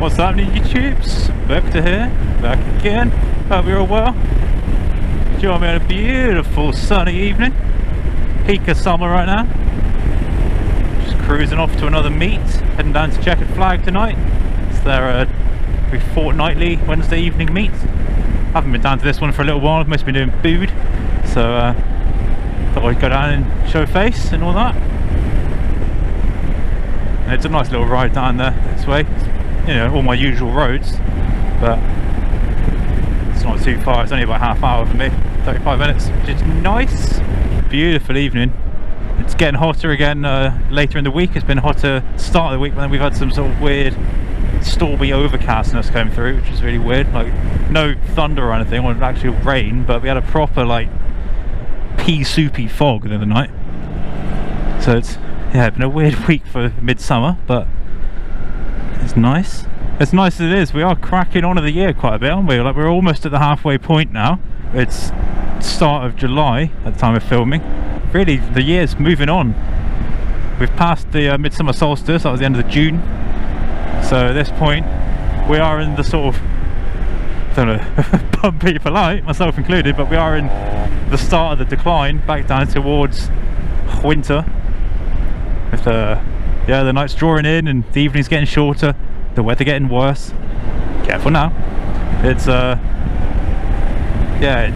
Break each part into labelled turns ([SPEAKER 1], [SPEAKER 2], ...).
[SPEAKER 1] What's happening, YouTubes? Vector here, back again. Hope you're all well. Join me on a beautiful sunny evening. Peak of summer right now. Just cruising off to another meet. Heading down to Chequered Flag tonight. It's their fortnightly Wednesday evening meet. Haven't been down to this one for a little while. I've mostly been doing food. So thought I'd go down and show face and all that. And it's a nice little ride down there this way. You know, all my usual roads, but it's not too far. It's only about half hour for me, 35 minutes, which is nice. Beautiful evening. It's getting hotter again later in the week. It's been hotter start of the week, but then we've had some sort of weird stormy overcastness come through, which is really weird. Like no thunder or anything, or actual rain, but we had a proper like pea soupy fog the other night. So it's been a weird week for midsummer, but it's nice. As nice as it is, we are cracking on of the year quite a bit, aren't we? Like we're almost at the halfway point now. It's start of July at the time of filming. Really, the year's moving on. We've passed the midsummer solstice. That was the end of June. So at this point, we are in the sort of, I don't know, be polite, myself included, but we are in the start of the decline, back down towards winter. With yeah, the night's drawing in and the evening's getting shorter, the weather getting worse. Careful now. It's yeah,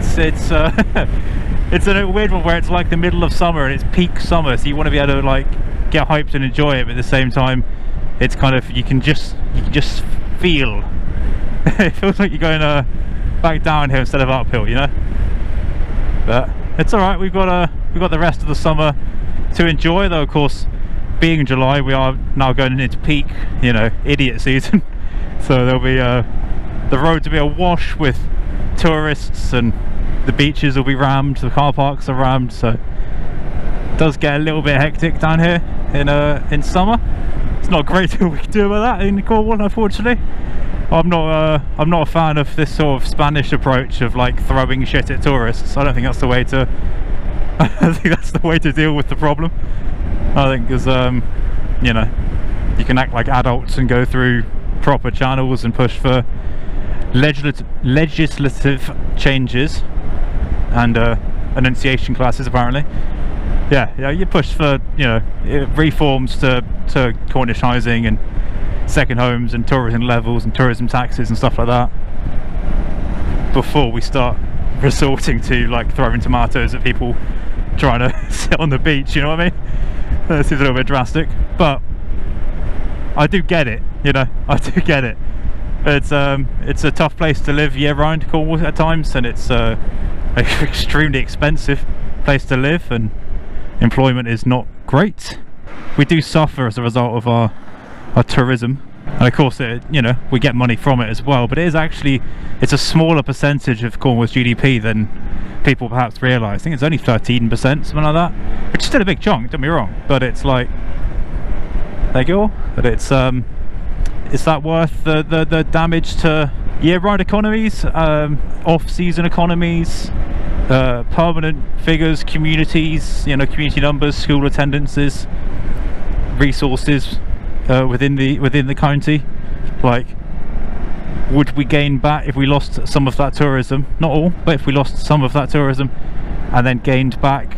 [SPEAKER 1] it's a weird one where it's like the middle of summer and it's peak summer, so you want to be able to like get hyped and enjoy it, but at the same time it's kind of, you can just feel it feels like you're going back downhill instead of uphill, you know. But it's all right. We've got the rest of the summer to enjoy, though. Of course, being July, we are now going into peak, you know, idiot season. So there'll be the roads will be awash with tourists, and the beaches will be rammed, the car parks are rammed. So it does get a little bit hectic down here in summer. It's not a great deal we can do about that in Cornwall, unfortunately. I'm not a fan of this sort of Spanish approach of like throwing shit at tourists. I don't think that's the way to I think that's the way to deal with the problem. I think because you know, you can act like adults and go through proper channels and push for legislative changes and enunciation classes, apparently. Yeah, you push for, you know, reforms to Cornish housing and second homes and tourism levels and tourism taxes and stuff like that before we start resorting to like throwing tomatoes at people trying to sit on the beach, you know what I mean? This is a little bit drastic, but I do get it, you know. I do get it. It's a tough place to live year round, Cornwall, at times, and it's an extremely expensive place to live, and employment is not great. We do suffer as a result of our tourism, and of course you know, we get money from it as well, but it's a smaller percentage of Cornwall's GDP than people perhaps realise. I think it's only 13%, something like that, which is still a big chunk, don't be wrong, but it's like, there you go. But is that worth the damage to year-round economies, off-season economies, permanent figures, communities, you know, community numbers, school attendances, resources within the county? Like, would we gain back if we lost some of that tourism? Not all, but if we lost some of that tourism and then gained back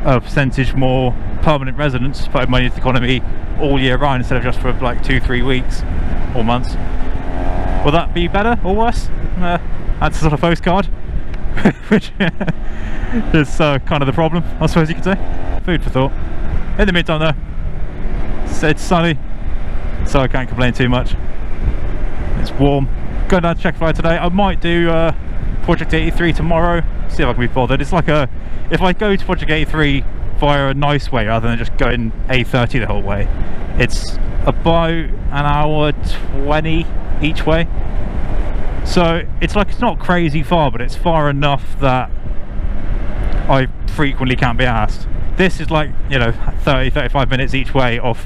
[SPEAKER 1] a percentage more permanent residents, putting money into the economy all year round instead of just for like 2-3 weeks or months, will that be better or worse? That's a sort of postcard, which is kind of the problem, I suppose you could say. Food for thought. In the meantime though, it's sunny, so I can't complain too much. It's warm. Going down to Chequered Flag today. I might do Project 83 tomorrow, see if I can be bothered. It's like if I go to Project 83 via a nice way rather than just going A30 the whole way, it's about an hour 20 each way. So it's like, it's not crazy far, but it's far enough that I frequently can't be asked. This is like, you know, 30-35 minutes each way off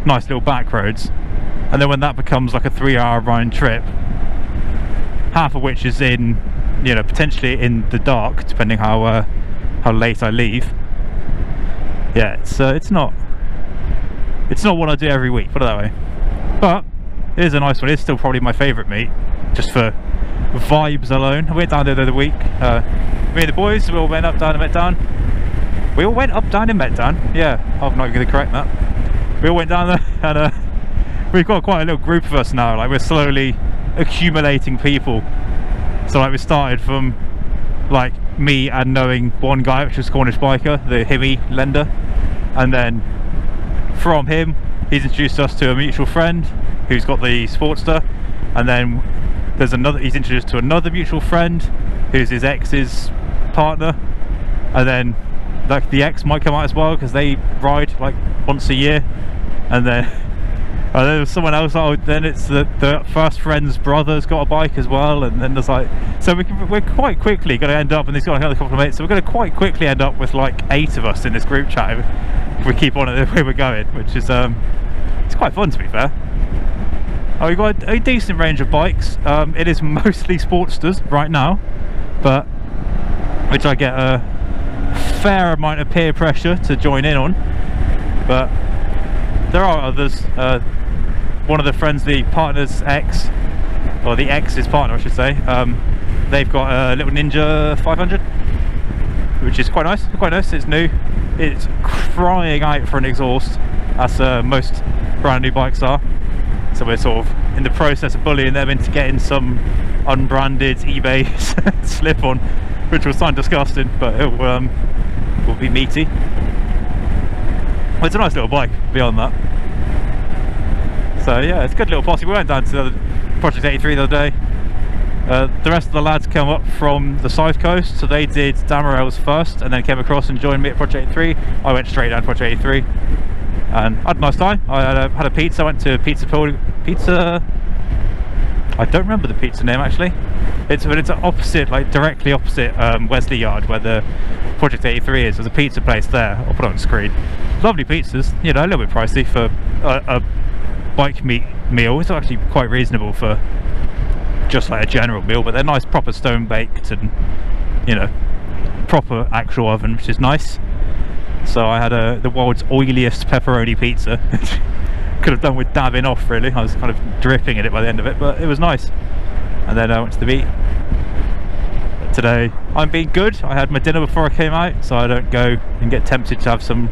[SPEAKER 1] nice little back roads, and then when that becomes like a 3-hour round trip, half of which is in, you know, potentially in the dark, depending how late I leave. Yeah, it's not what I do every week, put it that way. But it is a nice one. It's still probably my favourite meet, just for vibes alone. I went down there the other week. Me and the boys, we all went up, down, and met down. We all went up, down, and met down. Yeah, I'm not going to correct that. We all went down there, and we've got quite a little group of us now. Like, we're slowly accumulating people. So like, we started from like me and knowing one guy, which was Cornish biker, the Himmy lender, and then from him he's introduced us to a mutual friend who's got the Sportster, and then there's another, he's introduced to another mutual friend who's his ex's partner, and then like the ex might come out as well because they ride like once a year, and then there's someone else. Oh, then it's the first friend's brother's got a bike as well, and then there's like, so we're quite quickly going to end up, and he's got another couple of mates, so we're going to quite quickly end up with like 8 of us in this group chat if we keep on it the way we're going, which is it's quite fun, to be fair. Oh, we've got a decent range of bikes. It is mostly Sportsters right now, but which I get a fair amount of peer pressure to join in on, but there are others. One of the friends, the partner's ex, or the ex's partner I should say, they've got a little Ninja 500, which is quite nice. It's new, it's crying out for an exhaust, as most brand new bikes are. So we're sort of in the process of bullying them into getting some unbranded eBay slip-on, which will sound disgusting, but it will be meaty. Well, it's a nice little bike beyond that. So yeah, it's a good little posse. We went down to the Project 83 the other day. The rest of the lads came up from the south coast, so they did Damarels first and then came across and joined me at Project 83. I went straight down to Project 83 and had a nice time. I had a pizza. I went to Pizza. I don't remember the pizza name actually. It's opposite, like directly opposite Wesley Yard, where the Project 83 is. There's a pizza place there. I'll put it on the screen. Lovely pizzas, you know, a little bit pricey for a bike meal. It's actually quite reasonable for just like a general meal, but they're nice, proper stone baked, and you know, proper actual oven, which is nice. So I had the world's oiliest pepperoni pizza. Could have done with dabbing off really. I was kind of dripping in it by the end of it, but it was nice. And then I went to the beat. But today I'm being good. I had my dinner before I came out, so I don't go and get tempted to have some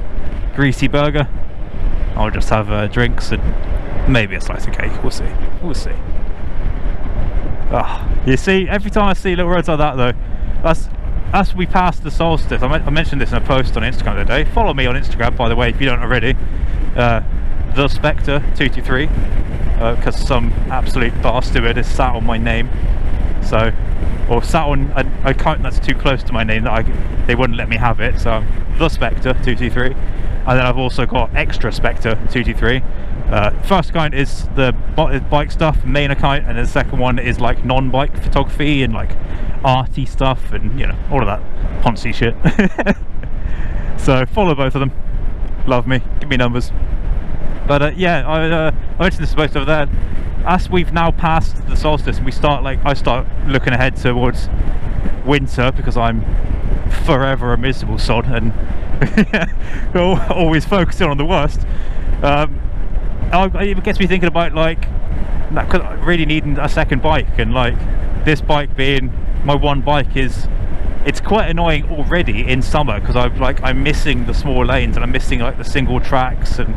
[SPEAKER 1] greasy burger. I'll just have drinks and maybe a slice of cake. We'll see. We'll see. You see, every time I see little roads like that though, as we pass the solstice, I mentioned this in a post on Instagram the other day. Follow me on Instagram, by the way, if you don't already. The Spectre 223, because some absolute bastard has sat on my name, so, or sat on an account that's too close to my name that they wouldn't let me have it. So The Spectre 223, and then I've also got Extra Spectre 223. First account is the bike stuff, main account, and then the second one is like non-bike photography and like arty stuff and you know, all of that poncy shit. So follow both of them, love me, give me numbers. But yeah, I mentioned this post over there. As we've now passed the solstice and I start looking ahead towards winter, because I'm forever a miserable sod and always focusing on the worst. It gets me thinking about like really needing a second bike, and like this bike being my one bike it's quite annoying already in summer, because I'm missing the small lanes and I'm missing like the single tracks and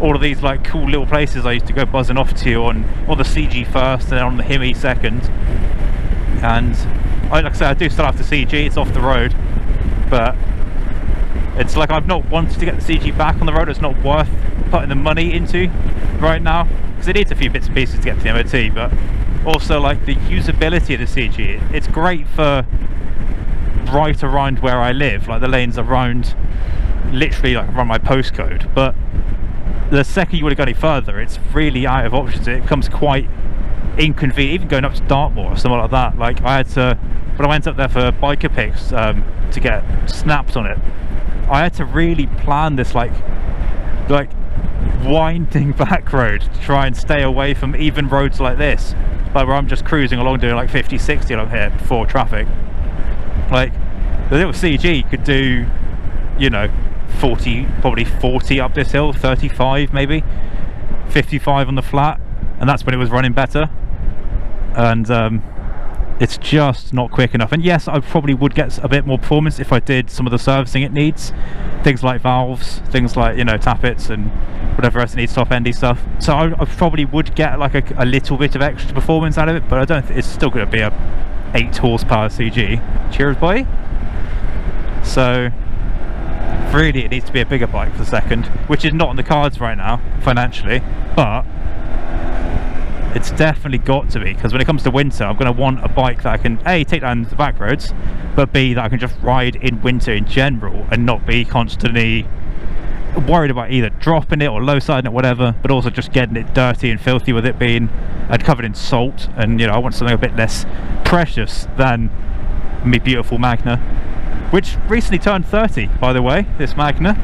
[SPEAKER 1] all of these like cool little places I used to go buzzing off to on the CG first and then on the Himmy second. And like I said, I do still have the CG, it's off the road, but it's like I've not wanted to get the CG back on the road. It's not worth putting the money into right now, because it needs a few bits and pieces to get to the MOT, but also like the usability of the CG, it's great for right around where I live, like the lanes around literally like around my postcode, but the second you want to go any further, it's really out of options. It becomes quite inconvenient, even going up to Dartmoor or something like that. Like I had to, when I went up there for biker pics to get snaps on it, I had to really plan this like winding back road to try and stay away from even roads like this, like where I'm just cruising along doing like 50, 60 along here before traffic. Like the little CG could do, you know, 40, probably 40 up this hill, 35 maybe, 55 on the flat, and that's when it was running better. And it's just not quick enough. And yes, I probably would get a bit more performance if I did some of the servicing it needs, things like valves, things like, you know, tappets and whatever else it needs, top endy stuff. So I probably would get like a little bit of extra performance out of it, but I don't it's still going to be a 8 horsepower CG. Cheers, boy. So really it needs to be a bigger bike for the second, which is not on the cards right now financially, but it's definitely got to be, because when it comes to winter I'm going to want a bike that I can A, take down the back roads, but B, that I can just ride in winter in general and not be constantly worried about either dropping it or low siding it, whatever, but also just getting it dirty and filthy with it being covered in salt. And you know, I want something a bit less precious than my beautiful Magna, which recently turned 30, by the way, this Magna.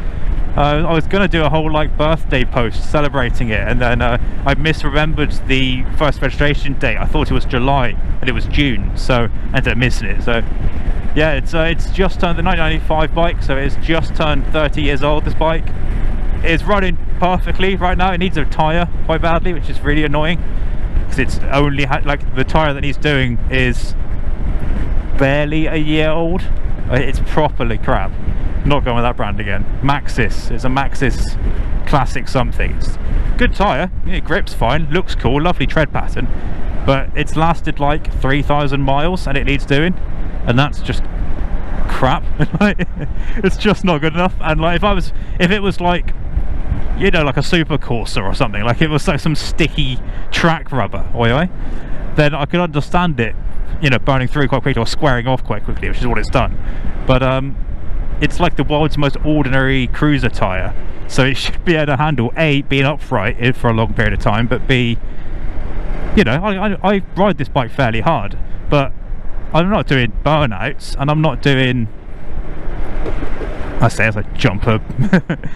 [SPEAKER 1] I was going to do a whole like birthday post celebrating it, and then I misremembered the first registration date. I thought it was July and it was June, so I ended up missing it. So yeah, it's just turned the 1995 bike, so it's just turned 30 years old. This bike is running perfectly right now. It needs a tyre quite badly, which is really annoying, because it's only like the tyre that he's doing is barely a year old. It's properly crap. Not going with that brand again. Maxxis. It's a Maxxis classic something. It's good tyre, you know, grip's fine, looks cool, lovely tread pattern, but it's lasted like 3,000 miles and it needs doing, and that's just crap. It's just not good enough. And like if it was like, you know, like a Super Corsa or something, like it was like some sticky track rubber, then I could understand it, you know, burning through quite quickly or squaring off quite quickly, which is what it's done. But it's like the world's most ordinary cruiser tyre, so it should be able to handle A, being upright for a long period of time, but B, you know, I ride this bike fairly hard, but I'm not doing burnouts, and I'm not doing, I say as I jump a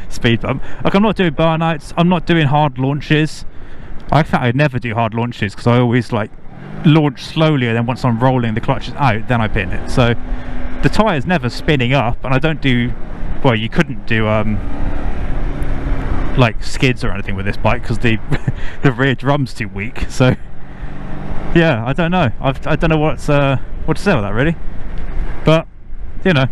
[SPEAKER 1] speed bump, like I'm not doing burnouts, I'm not doing hard launches. I think I never do hard launches because I always like launch slowly, and then once I'm rolling the clutch is out, then I pin it. So the tyre's never spinning up, and I don't do, well, you couldn't do like skids or anything with this bike because the rear drum's too weak. So yeah, I don't know. I don't know what to say about that really, but you know,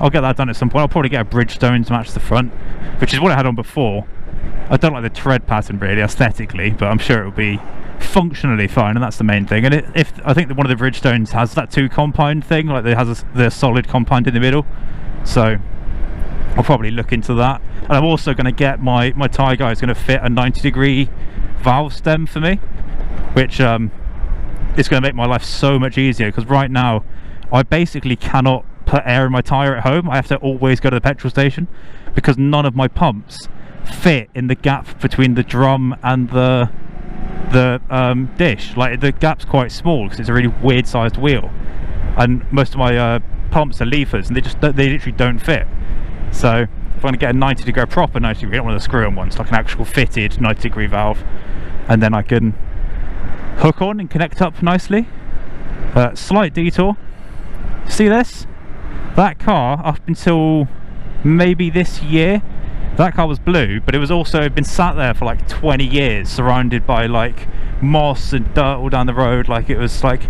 [SPEAKER 1] I'll get that done at some point. I'll probably get a Bridgestone to match the front, which is what I had on before. I don't like the tread pattern really aesthetically, but I'm sure it will be functionally fine, and that's the main thing. And if I think that one of the Bridgestones has that 2 compound thing, like it has the solid compound in the middle, so I'll probably look into that. And I'm also going to get my tyre guy is going to fit a 90-degree valve stem for me, which is going to make my life so much easier, because right now I basically cannot put air in my tyre at home. I have to always go to the petrol station because none of my pumps fit in the gap between the drum and the dish. Like the gap's quite small because it's a really weird sized wheel, and most of my pumps are leafers and they literally don't fit. So if I'm going to get a 90-degree, proper 90-degree, I don't want to screw on ones, like an actual fitted 90-degree valve, and then I can hook on and connect up nicely. Slight detour. See this? That car, up until maybe this year, that car was blue, but it was also been sat there for like 20 years, surrounded by like moss and dirt all down the road. Like it was like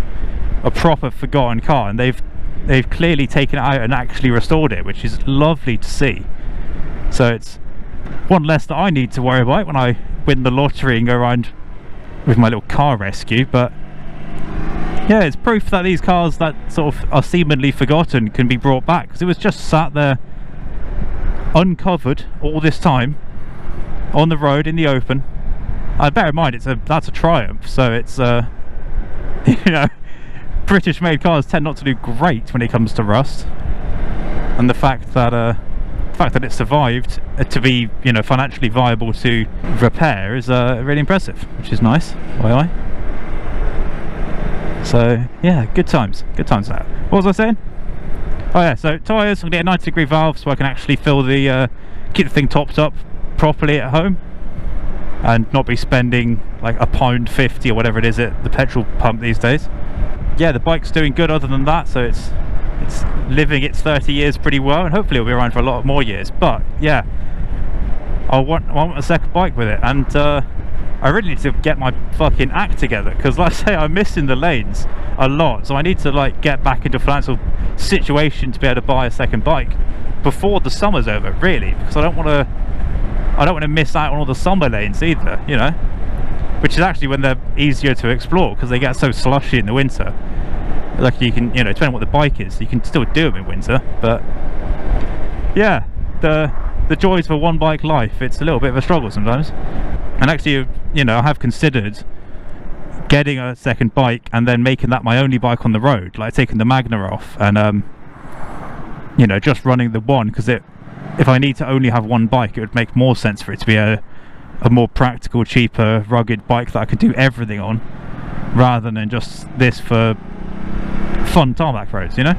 [SPEAKER 1] a proper forgotten car, and they've clearly taken it out and actually restored it, which is lovely to see. So it's one less that I need to worry about when I win the lottery and go around with my little car rescue. But yeah, it's proof that these cars that sort of are seemingly forgotten can be brought back, because it was just sat there uncovered all this time on the road in the open. Bear in mind, that's a Triumph, so it's you know, British made cars tend not to do great when it comes to rust, and the fact that it survived to be, you know, financially viable to repair is really impressive, which is nice. So yeah, good times now. What was I saying? Oh yeah, so tyres, I'm going to get a 90-degree valve so I can actually fill the keep the thing topped up properly at home, and not be spending like £1.50 or whatever it is at the petrol pump these days. Yeah, the bike's doing good other than that, so it's living its 30 years pretty well, and hopefully it'll be around for a lot more years. But yeah, I want a second bike with it, and I really need to get my fucking act together, because like I say, I'm missing the lanes a lot, so I need to like get back into a financial situation to be able to buy a second bike before the summer's over, really, because I don't want to miss out on all the summer lanes either, you know, which is actually when they're easier to explore, because they get so slushy in the winter. Like you can, you know, depending on what the bike is, you can still do them in winter, but yeah, the joys of a one bike life, it's a little bit of a struggle sometimes. And actually, you know, I have considered getting a second bike and then making that my only bike on the road, like taking the Magna off and you know, just running the one, because if I need to only have one bike, it would make more sense for it to be a more practical, cheaper, rugged bike that I could do everything on, rather than just this for fun tarmac roads, you know.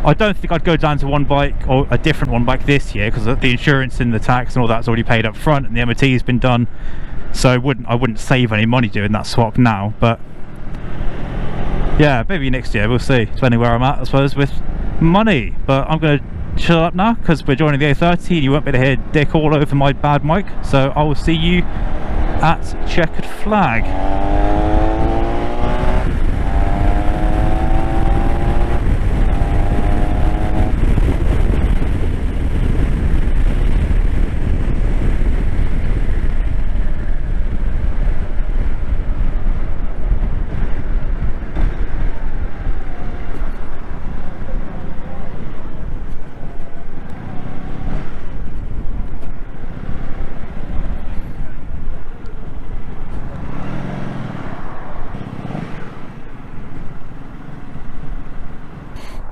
[SPEAKER 1] I don't think I'd go down to one bike, or a different one bike this year, because the insurance and the tax and all that's already paid up front, and the MOT has been done, so I wouldn't save any money doing that swap now. But yeah, maybe next year, we'll see, depending where I'm at, I suppose, with money. But I'm going to chill up now, because we're joining the A30 and you won't be able to hear Dick all over my bad mic, so I will see you at Chequered Flag.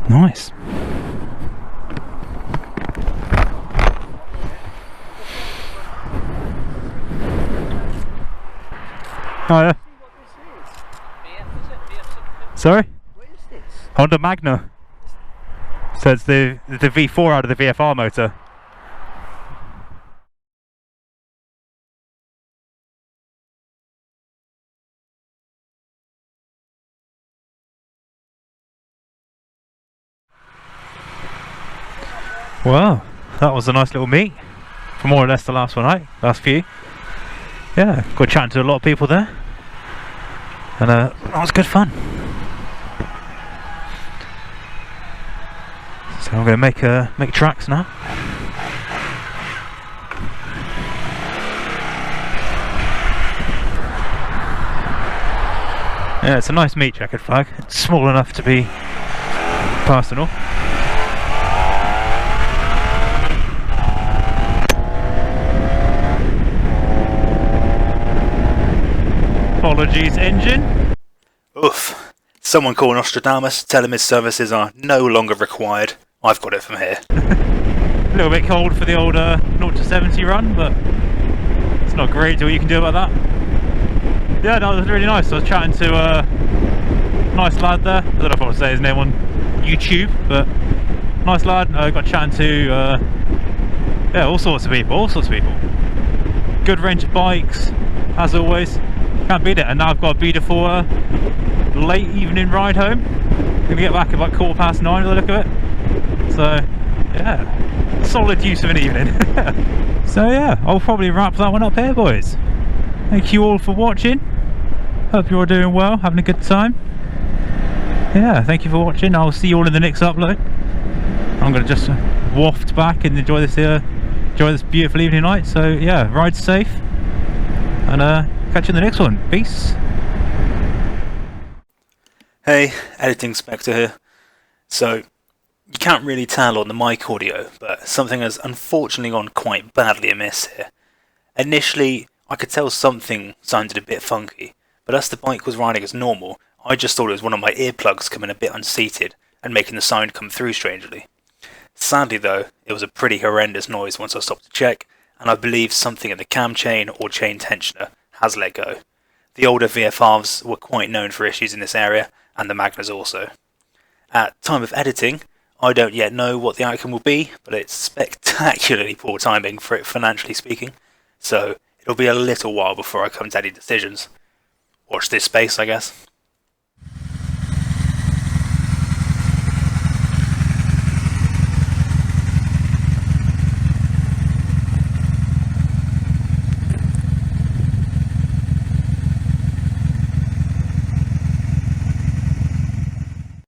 [SPEAKER 1] Nice. Oh yeah. Sorry?
[SPEAKER 2] What is this?
[SPEAKER 1] Honda Magna. So it's the V4 out of the VFR motor. Well, that was a nice little meet for more or less the last one, right? Last few. Yeah, got chatting to a lot of people there, and that was good fun. So I'm going to make tracks now. Yeah, it's a nice meet, Chequered Flag. It's small enough to be personal. Apologies, engine.
[SPEAKER 3] Oof. Someone call Nostradamus, tell him his services are no longer required. I've got it from here.
[SPEAKER 1] A little bit cold for the old 0 to 70 run, but it's not great. Do what you can do about that. Yeah, no, it was really nice. I was chatting to a nice lad there. I don't know if I want to say his name on YouTube, but nice lad. I got chatting to yeah, all sorts of people. Good range of bikes, as always. Can't beat it. And now I've got a beautiful late evening ride home. Gonna get back at like 9:15 by the look of it. So yeah, solid use of an evening. So yeah, I'll probably wrap that one up here, boys. Thank you all for watching. Hope you're all doing well, having a good time. Yeah, thank you for watching. I'll see you all in the next upload. I'm gonna just waft back and enjoy this beautiful evening night. So yeah, ride safe, and catch you in the next one. Peace.
[SPEAKER 3] Hey, Editing Spectre here. So, you can't really tell on the mic audio, but something has unfortunately gone quite badly amiss here. Initially, I could tell something sounded a bit funky, but as the bike was riding as normal, I just thought it was one of my earplugs coming a bit unseated and making the sound come through strangely. Sadly though, it was a pretty horrendous noise once I stopped to check, and I believe something in the cam chain or chain tensioner has let go. The older VFRs were quite known for issues in this area, and the Magnas also. At time of editing, I don't yet know what the outcome will be, but it's spectacularly poor timing for it financially speaking, so it'll be a little while before I come to any decisions. Watch this space, I guess.